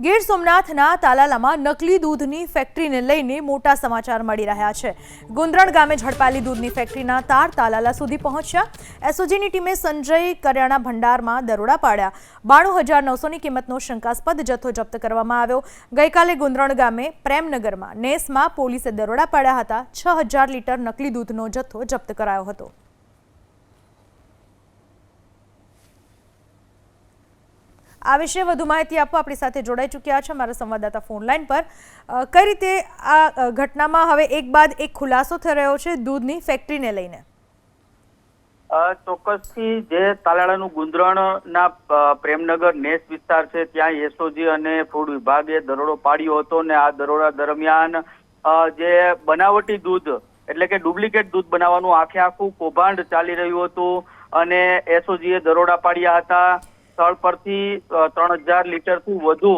ગીર સોમનાથના તાલાલામાં નકલી દૂધની ફેક્ટરીને લઈને મોટા સમાચાર મળી રહ્યા છે। ગુંદરણ ગામે ઝડપાયેલી દૂધની ફેક્ટરીના તાર તાલાલા સુધી પહોંચ્યા। એસઓજીની ટીમે સંજય કરિયાણા ભંડારમાં દરોડા પાડ્યા। 92,900ની કિંમતનો શંકાસ્પદ જથ્થો જપ્ત કરવામાં આવ્યો। ગઈકાલે ગુંદરણ ગામે પ્રેમનગરમાં નેસમાં પોલીસે દરોડા પાડ્યા હતા। 6,000 લીટર નકલી દૂધનો જથ્થો જપ્ત કરાયો હતો। આ વિશે વધુ માહિતી આપવા આપણી સાથે જોડાઈ ચૂક્યા છે અમારા સંવાદદાતા ફોન લાઈન પર। કઈ રીતે આ ઘટનામાં હવે એક બાદ એક ખુલાસો થઈ રહ્યો છે દૂધની ફેક્ટરીને લઈને? ચોક્કસથી જે તાલાળાનું ગુંદરણના પ્રેમનગર નેસ વિસ્તાર છે ત્યાં એસઓજી અને ફૂડ વિભાગે દરોડો પાડ્યો હતો અને આ દરોડા દરમિયાન જે બનાવટી દૂધ એટલે કે ડુપ્લિકેટ દૂધ બનાવવાનું આખું કૌભાંડ ચાલી રહ્યું હતું અને એસઓજીએ દરોડા પાડ્યા હતા। સ્થળ પરથી 3,000 લીટરથી વધુ